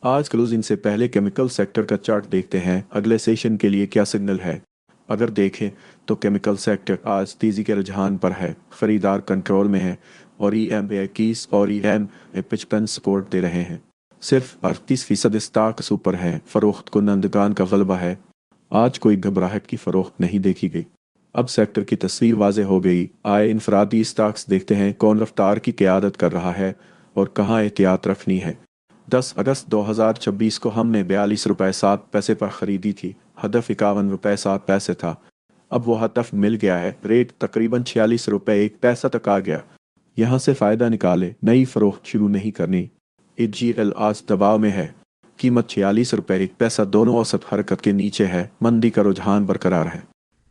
आज क्लोजिंग से पहले केमिकल सेक्टर का चार्ट देखते हैं अगले सेशन के लिए क्या सिग्नल है। अगर देखें तो केमिकल सेक्टर आज तेजी के रुझान पर है, खरीदार कंट्रोल में है और EM21 और EM55 सपोर्ट दे रहे हैं। सिर्फ 38% स्टॉक ऊपर है, फरोख्त को नंदगान का गलबा है। आज कोई घबराहट की फरोख्त नहीं देखी गई। अब सेक्टर की तस्वीर वाज़े हो गई। आए इनफरादी स्टॉक्स देखते हैं कौन रफ्तार की क़यादत कर रहा है और कहाँ एहतियात रखनी है। 10 अगस्त 2026 को हमने 42 रुपये 7 पैसे पर ख़रीदी थी। हदफ 51 रुपये 7 पैसे था। अब वो हदफ मिल गया है। रेट तकरीबन 46 रुपये 1 पैसा तक आ गया। यहाँ से फ़ायदा निकाले, नई फ़रोख्त शुरू नहीं करनी। EGL आज दबाव में है। कीमत 46 रुपये 1 पैसा दोनों औसत हरकत के नीचे है। मंदी का रुझान बरकरार है।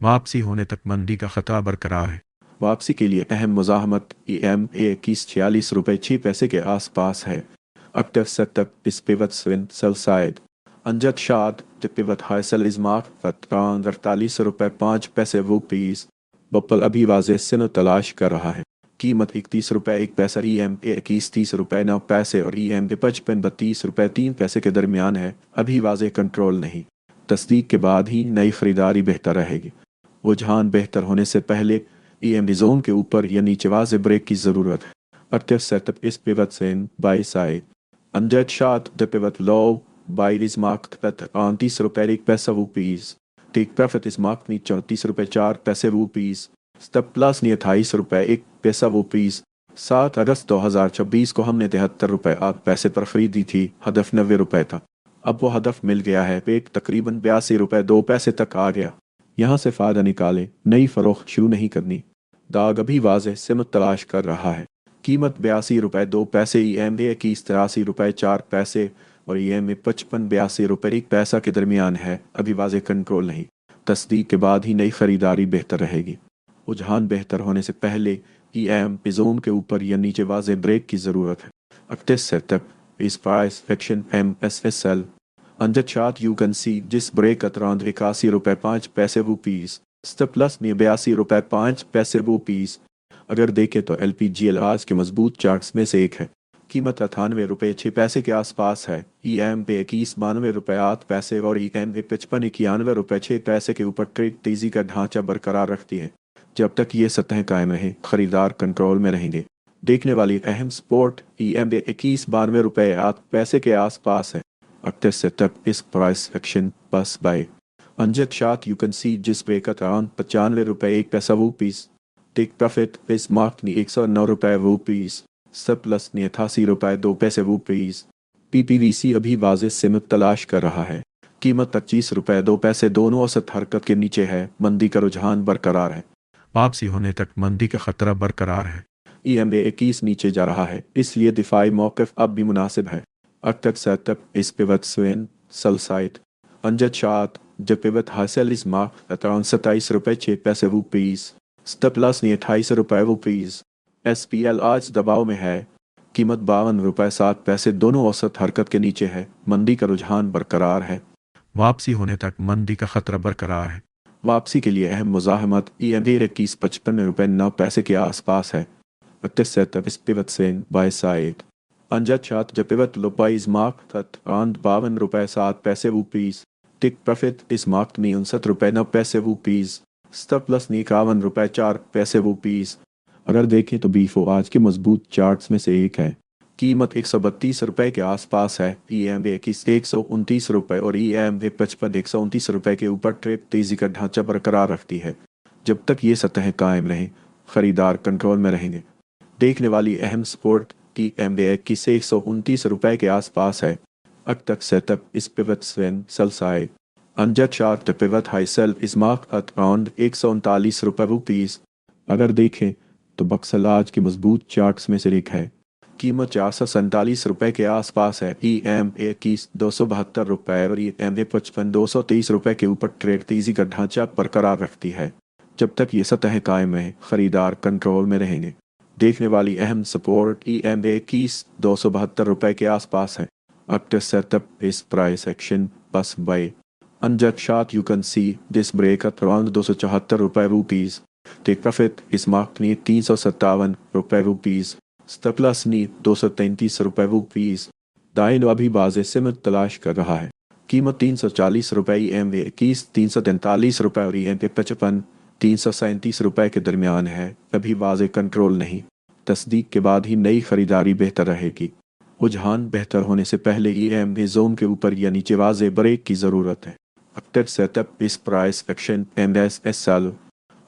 वापसी होने तक मंदी का खतरा बरकरार है। वापसी के लिए अहम मुज़ाहमत EM21 46 रुपये 6 पैसे के आसपास है। Active setup is pivot swing sell side. Unjust shot the pivot high sell is marked at around 48 रुपये 5 पैसे रुपीस। बप्पल अभी वाज़े सिनो तलाश कर रहा है। कीमत 31 रुपये 1 पैसा EM21 30 रुपये 9 पैसे और EM55 32 रुपये 3 पैसे के दरमियान है। अभी वाज़े कंट्रोल नहीं। तस्दीक के बाद ही नई खरीदारी बेहतर रहेगी। रुझान बेहतर होने से पहले EM जोन के ऊपर या नीचे वाज़े ब्रेक की ज़रूरत है। Active setup is pivot swing buy side. Unjust shot the pivot low. Buy is marked at 38 रुपये 1 पैसा rupees. Take profit is marked नी 34 रुपये 4 पैसे रुपीस। Stop plus नी 28 रुपये 1 पैसा रुपीस। 7 अगस्त 2026 को हमने 73 रुपये 8 पैसे पर खरीदी थी। हदफ 90 रुपये था। अब वो हदफ मिल गया है। पेट तकरीबन 82 रुपये 2 पैसे तक आ गया। यहाँ से फ़ायदा निकाले, नई फ़रोख्त शुरू नहीं करनी। दाग अभी वाज़े सिमत तलाश कर रहा है। कीमत 82 रुपये 2 पैसे EM21 83 रुपये 4 पैसे और EM55 82 रुपये 1 पैसा के दरमियान है। अभी वाज़े कंट्रोल नहीं। तस्दीक के बाद ही नई खरीदारी बेहतर रहेगी। रुझान बेहतर होने से पहले EM जोन के ऊपर या नीचे वाज़े ब्रेक की ज़रूरत है। Active setup is price action MSSL. Under chart you can see this break at around 81 रुपये 5 पैसे रुपीस। Stop plus में 82 रुपये 5 पैसे रुपीस। अगर देखें तो LPGL आज के मजबूत चार्ट्स में से एक है। कीमत 98 रुपये 6 पैसे के आसपास है। EM21 92 रुपये 8 पैसे और EM55 91 रुपये 6 पैसे के ऊपर ट्रेड तेजी का ढांचा बरकरार रखती है। जब तक ये सतह कायम रहे, खरीदार कंट्रोल में रहेंगे। देखने वाली अहम सपोर्ट EM21 92 रुपये 8 पैसे के आसपास है। Active setup is price action plus buy. Unjust shot you can see just break at around 95 रुपये 1 पैसा रुपीस। टेक प्रॉफिट इस मार्क नी 109 रुपये रुपीस। सरप्लस नी 88 रुपये 2 पैसे रुपीस। PPVC अभी वाज़े सिमत तलाश कर रहा है। कीमत 25 रुपये 2 पैसे दोनों औसत हरकत के नीचे है। मंदी का रुझान बरकरार है। वापसी होने तक मंदी का खतरा बरकरार है। EM21 नीचे जा रहा है, इसलिए दिफाई मौक़िफ़ अब भी मुनासिब है। Active setup is pivot swing sell side. Unjust shot the pivot high sell is marked at around 27 रुपये 6 पैसे रुपीस। Stop loss नी 28 रुपये रुपीस। SPL आज दबाव में है। कीमत 52 रुपये 7 पैसे दोनों औसत हरकत के नीचे है। मंदी का रुझान बरकरार है। वापसी होने तक मंदी का खतरा बरकरार है। वापसी के लिए अहम मुज़ाहमत EM21 55 रुपये 9 पैसे के आसपास है। Active setup is pivot swing buy side. Unjust shot the pivot low buy is marked at around 52 रुपये 7 पैसे rupees. Take profit is marked नी 59 रुपये 9 पैसे रुपीस। Stop loss नी 51 रुपये 4 पैसे रुपीस। अगर देखें तो बीफो आज के मजबूत चार्ट्स में से एक है। कीमत 132 रुपये के आसपास है। EM21 129 रुपये और EM55 129 रुपये के ऊपर ट्रेड तेजी का ढांचा बरकरार रखती है। जब तक ये सतह कायम रहे, खरीदार कंट्रोल में रहेंगे। देखने वाली अहम सपोर्ट EM21 129 रुपये के आसपास है। Active setup is pivot swing sell side. Unjust shot the pivot high sell is marked at around 139 रुपये रुपीस। अगर देखें तो बक्सल आज के मजबूत चार्ट्स में से एक है। कीमत 447 रुपये के आसपास है। EM21 272 रुपये और EM55 223 रुपये के ऊपर ट्रेड तेजी का ढांचा बरकरार रखती है। जब तक ये सतह कायम है, खरीदार कंट्रोल में रहेंगे। देखने वाली अहम सपोर्ट EM21 272 रुपये के आसपास है। Active setup is price action plus buy. Unjust shot you can see this break at around 274 रुपये रुपीस। टेक प्रॉफिट इस मार्क नी 357 रुपये रुपीस। Stop loss नी 233 रुपये रुपीस। दाएं अभी वाज़े सिमत तलाश कर रहा है। कीमत 340 रुपये, EMA 21 343 रुपये और EMA 55 337 रुपये के दरमियान है। अभी वाज़े कंट्रोल नहीं। तस्दीक के बाद ही नई खरीदारी बेहतर रहेगी। रुझान बेहतर होने से पहले EMA जोन के ऊपर या नीचे वाज़े ब्रेक की ज़रूरत है। Active setup is price action MSSL.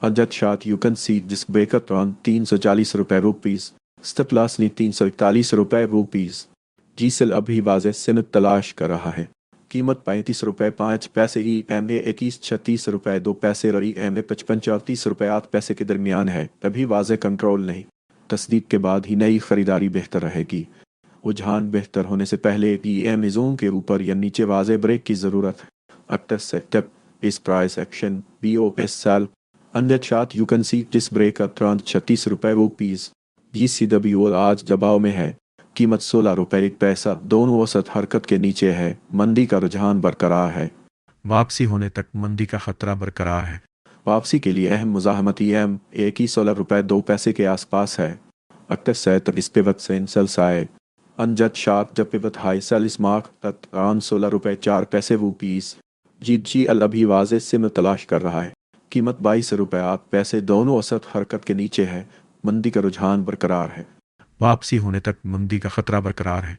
Ajat shot you can see this breaker on 340 रुपये रुपीस। स्टेप लॉस ने 341 रुपये रुपीस। जीसेल अभी वाज़े सिमत तलाश कर रहा है। कीमत 35 रुपये 5 पैसे, EMA 21 36 रुपये 2 पैसे और EMA 55 34 रुपये 8 पैसे के दरमियान है। अभी वाज़े कंट्रोल नहीं। तस्दीक के बाद ही नई खरीदारी बेहतर रहेगी। रुझान बेहतर होने से पहले EMA जोन के ऊपर या नीचे वाज़े ब्रेक की ज़रूरत है। Active setup is price action BOSL. Under chart you can see this breaker around 36 रुपये रुपीस। GCW आज दबाव में है। कीमत 16 रुपये 1 पैसा। दोनों औसत हरकत के नीचे है। मंदी का रुझान बरकरार है। वापसी होने तक मंदी का खतरा बरकरार है। वापसी के लिए अहम मुज़ाहमत EMA 16 रुपये 2 पैसे के आसपास है। Active setup is pivot sell side. Unjust shot the pivot high sell is marked at around 16 रुपये 4 पैसे रुपीस। GGL अभी वाज़े सिमत तलाश कर रहा है। कीमत 22 रुपये 8 पैसे। दोनों औसत हरकत के नीचे है। मंदी का रुझान बरकरार है। वापसी होने तक मंदी का खतरा बरकरार है।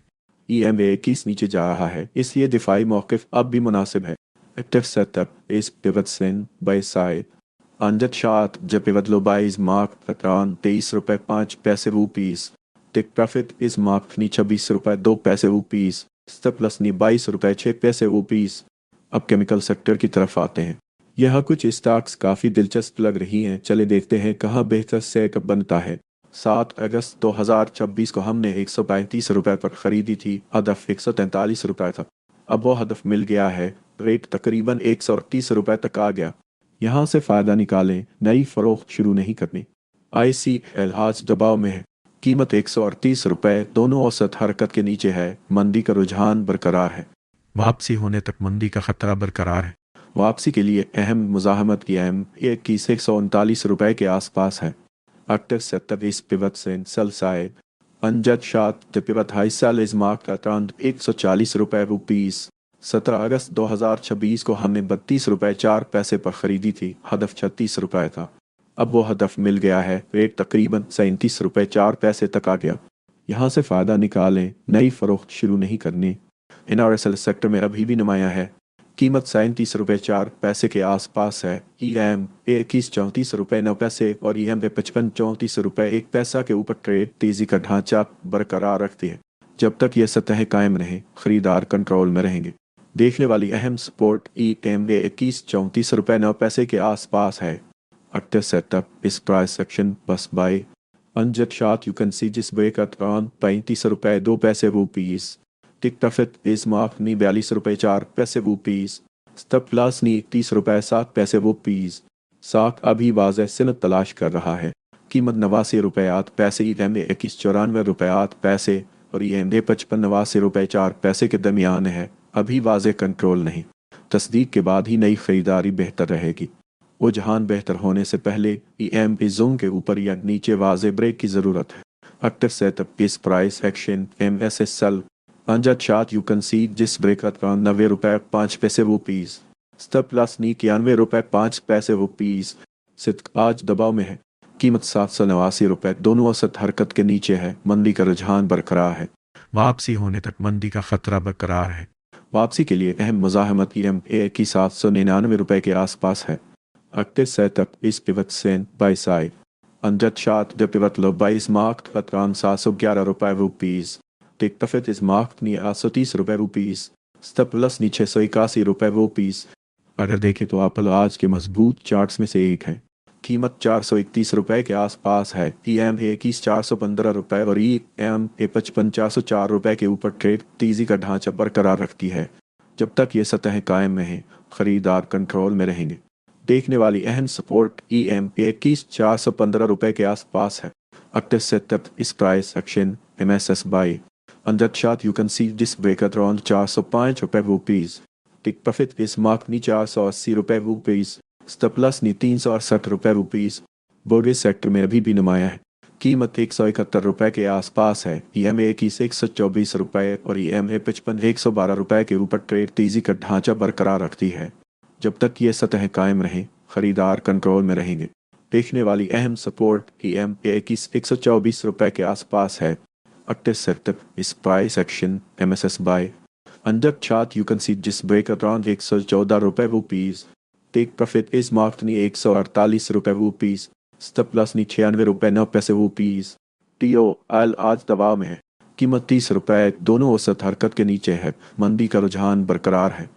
EMA 21 नीचे जा रहा है, इसलिए दिफाई मौक़िफ़ अब भी मुनासिब है। Active setup is pivot send by side. Unjust shot the pivot low buy is marked at around 23 रुपये 5 पैसे rupees. Take profit is marked नी 26 रुपये 2 पैसे रुपीस। स्टेप प्लस नी 22 रुपये 6 पैसे रुपीस। अब केमिकल सेक्टर की तरफ आते हैं। यह कुछ स्टॉक्स काफ़ी दिलचस्प लग रही हैं। चले देखते हैं कहाँ बेहतर सेटअप बनता है। 7 अगस्त 2026 को हमने 135 रुपये पर ख़रीदी थी। हदफ 143 रुपये था। अब वो हदफ मिल गया है। रेट तकरीबन 138 रुपये तक आ गया। यहाँ से फ़ायदा निकालें। नई फ़रोख्त शुरू नहीं करनी। ICL आज दबाव में है। कीमत 138 रुपये। दोनों औसत हरकत के नीचे है। मंदी का रुझान बरकरार है। वापसी होने तक मंदी का खतरा बरकरार है। वापसी के लिए अहम मुज़ाहमत की EMA 139 रुपये के आसपास है। Active setup is pivot sell side. Unjust shot the pivot high sell is marked at around 140 रुपये रुपीस। 17 अगस्त 2026 को हमने 32 रुपये 4 पैसे पर ख़रीदी थी। हदफ 36 रुपये था। अब वो हदफ मिल गया है। रेट तकरीबन 37 रुपये 4 पैसे तक आ गया। यहाँ से फ़ायदा निकालें। नई फ़रोख्त शुरू नहीं करनी। NRSL सेक्टर में अभी भी नुमाया है। कीमत 37 रुपये 4 पैसे के आसपास है। EMA 21 34 रुपये 9 पैसे और EMA 55 34 रुपये 1 पैसा के ऊपर ट्रेड तेज़ी का ढांचा बरकरार रखती है। जब तक ये सतह कायम रहे, खरीदार कंट्रोल में रहेंगे। देखने वाली अहम सपोर्ट EMA 21 34 रुपये 9 पैसे के आसपास है। Active setup is price action bus buy. Unjust shot you can see this break at around 35 रुपये 2 पैसे रुपीस। टिक प्रॉफिट इस मार्क नी 42 रुपये 4 पैसे रुपीस। स्टेप प्लस नी 30 रुपये 7 पैसे रुपीस। साख अभी वाज़े सिमत तलाश कर रहा है। कीमत 89 रुपये 8 पैसे। EMA 21 94 रुपये 8 पैसे और EMA 55 89 रुपये 4 पैसे के दरमियान है। अभी वाज़े कंट्रोल नहीं। तस्दीक के बाद ही नई खरीदारी बेहतर रहेगी। रुझान बेहतर होने से पहले EMA जोन के ऊपर या नीचे वाज़े ब्रेक की ज़रूरत है। Active setup is price action MSSL. Unjust shot you can see this break at around 90 रुपये 5 पैसे रुपीस। स्टेप प्लस नी 91 रुपये 5 पैसे रुपीस। सिद्क आज दबाव में है। कीमत 789 रुपये। दोनों औसत हरकत के नीचे है। मंदी का रुझान बरकरार है। वापसी होने तक मंदी का खतरा बरकरार है। वापसी के लिए अहम मुज़ाहमत EMA की 799 रुपये के आसपास है। Active setup is pivot send by side. Unjust shot the pivot low buy is marked at around 711 रुपये रुपीस। टेक प्रॉफिट इस मार्क नी 830 रुपये रुपीस। स्टेप प्लस नी 681 रुपये रुपीस। अगर देखें तो एप्पल आज के मजबूत चार्ट्स में से एक है। कीमत 431 रुपये के आसपास है। EMA 21 415 रुपये और EMA 55 404 रुपये के ऊपर ट्रेड तेज़ी का ढांचा बरकरार रखती है। जब तक ये सतह कायम में है, खरीदार कंट्रोल में रहेंगे। देखने वाली अहम सपोर्ट EMA 21 415 रुपये के आसपास है। Active setup is price action MSS buy. Unjust shot you can see this break at around 405 रुपये रुपीस। टिक प्रॉफिट इस मार्क नी 480 रुपये रुपीस। स्टेप प्लस नी 368 रुपये रुपीस। बोर्डे सेक्टर में अभी भी नुमाया है। कीमत 171 रुपए के आसपास है। EMA की 124 रुपए और EMA 55 112 रुपए के ऊपर ट्रेड तेजी का ढांचा बरकरार रखती है। जब तक ये सतह कायम रहे, खरीदार कंट्रोल में रहेंगे। देखने वाली अहम सपोर्ट EMA की 124 रुपए के आसपास है। Active sector is price action MSS buy. Under chart you can see this break around 114 रुपए rupees. Take profit is marked नहीं 148 रुपए rupees. Stop loss नहीं 96 रुपए 9 पैसे rupees. TOL आज दबाव में है। कीमत 30 रुपए, दोनों औसत हरकत के नीचे है। मंदी का रुझान बरकरार है।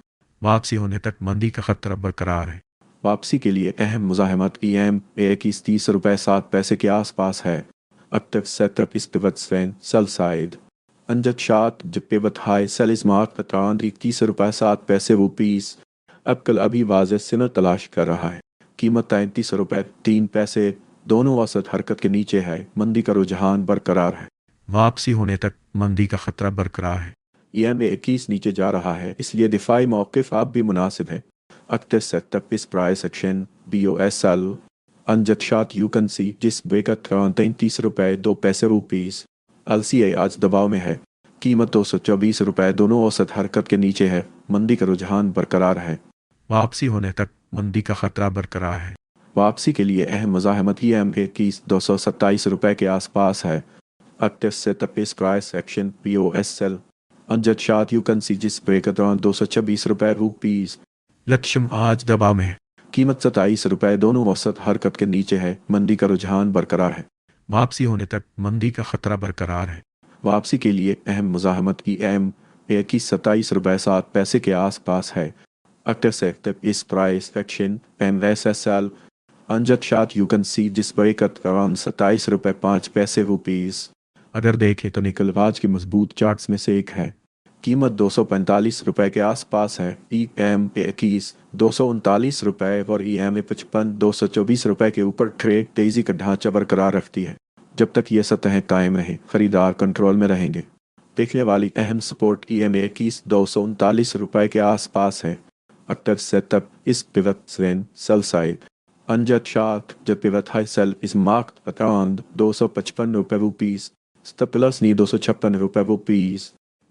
वापसी होने तक मंदी का खतरा बरकरार है। वापसी के लिए अहम मुज़ाहमत EMA की 30 रुपए 7 पैसे के आसपास है। Active setup is pivot strength sell side. Under chart the pivot high sell is marked at around 31 रुपए 7 पैसे rupees. अब कल अभी वाज़ेह सिग्नल तलाश कर रहा है। कीमत 33 रुपए 3 पैसे, दोनों औसत हरकत के नीचे है। मंदी का रुझान बरकरार है। वापसी होने तक मंदी का खतरा बरकरार है। EMA 21 नीचे जा रहा है, इसलिए दिफाई मौक़िफ़ अब भी मुनासिब है। Active setup is price action BOSL. Under chart you can see जिस ब्रेक अराउंड 33 रुपए 2 पैसे rupees. LCA आज दबाव में है। कीमत 224 रुपए, दोनों औसत हरकत के नीचे है। मंदी का रुझान बरकरार है। वापसी होने तक मंदी का खतरा बरकरार है। वापसी के लिए अहम मुज़ाहमत EMA की 227 रुपए के आसपास है। Active setup is price action POSL. Under chart you can see जिस ब्रेक अराउंड 226 रुपए rupees. लक्ष्य आज दबाव में है। कीमत 27 रुपए, दोनों औसत हरकत के नीचे है। मंदी का रुझान बरकरार है। वापसी होने तक मंदी का खतरा बरकरार है। वापसी के लिए अहम मुज़ाहमत EMA की 27 रुपए 7 पैसे के आसपास है। Active sector is price action MSSL. Under chart you can see जिस ब्रेक अराउंड 27 रुपए 5 पैसे rupees. अगर देखें तो निकलवाज की मजबूत चार्ट्स में से एक है। कीमत 245 रुपए के आसपास है। EMA 21 239 रुपए और EMA 55 224 रुपए के ऊपर ट्रेड तेजी का ढांचा बरकरार रखती है। जब तक ये सतह कायम रहे, खरीदार कंट्रोल में रहेंगे। देखने वाली अहम सपोर्ट EMA 21 239 रुपए के आसपास है। Active setup is pivot strength sell side. Under chart the pivot high sell is marked at around 255 रुपए rupees. Stop loss नहीं 256 रुपए rupees.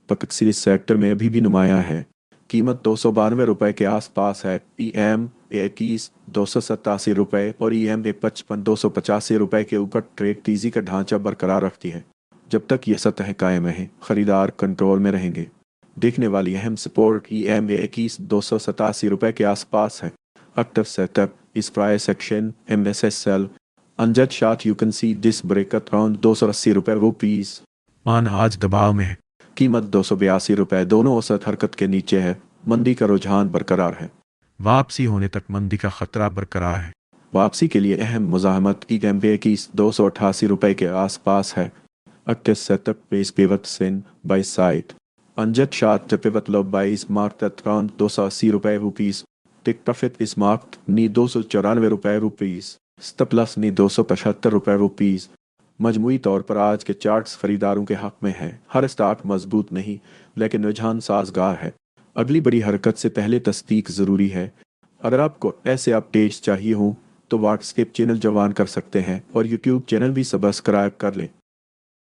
पकसीरी सेक्टर में अभी भी नुमाया है। कीमत 292 रुपए के आसपास है। EMA 21 287 रुपए और EMA 55 285 रुपए के ऊपर ट्रेड तेजी का ढांचा बरकरार रखती है। जब तक ये सतह कायम है, खरीदार कंट्रोल में रहेंगे। देखने वाली अहम सपोर्ट EMA 21 287 रुपए के आसपास है। Active setup is price action MSSL. Under chart you can see this break around 280 रुपए rupees. मान आज दबाव में है। कीमत 282 रुपए, दोनों औसत हरकत के नीचे है। मंदी का रुझान बरकरार है। वापसी होने तक मंदी का खतरा बरकरार है। वापसी के लिए अहम मुज़ाहमत EMA की 288 रुपए के आसपास है। Active setup is pivot sin by side. Under chart the pivot low buy is marked at around 280 रुपए rupees. Take profit is marked नी 294 रुपए rupees. Stop loss नी 275 रुपए rupees. मजमूई तौर पर आज के चार्ट्स खरीदारों के हक में हैं। हर स्टॉक मजबूत नहीं, लेकिन रुझान साजगार है। अगली बड़ी हरकत से पहले तस्दीक ज़रूरी है। अगर आपको ऐसे अपडेट्स चाहिए हों तो व्हाट्सएप चैनल ज्वाइन कर सकते हैं और यूट्यूब चैनल भी सब्सक्राइब कर लें।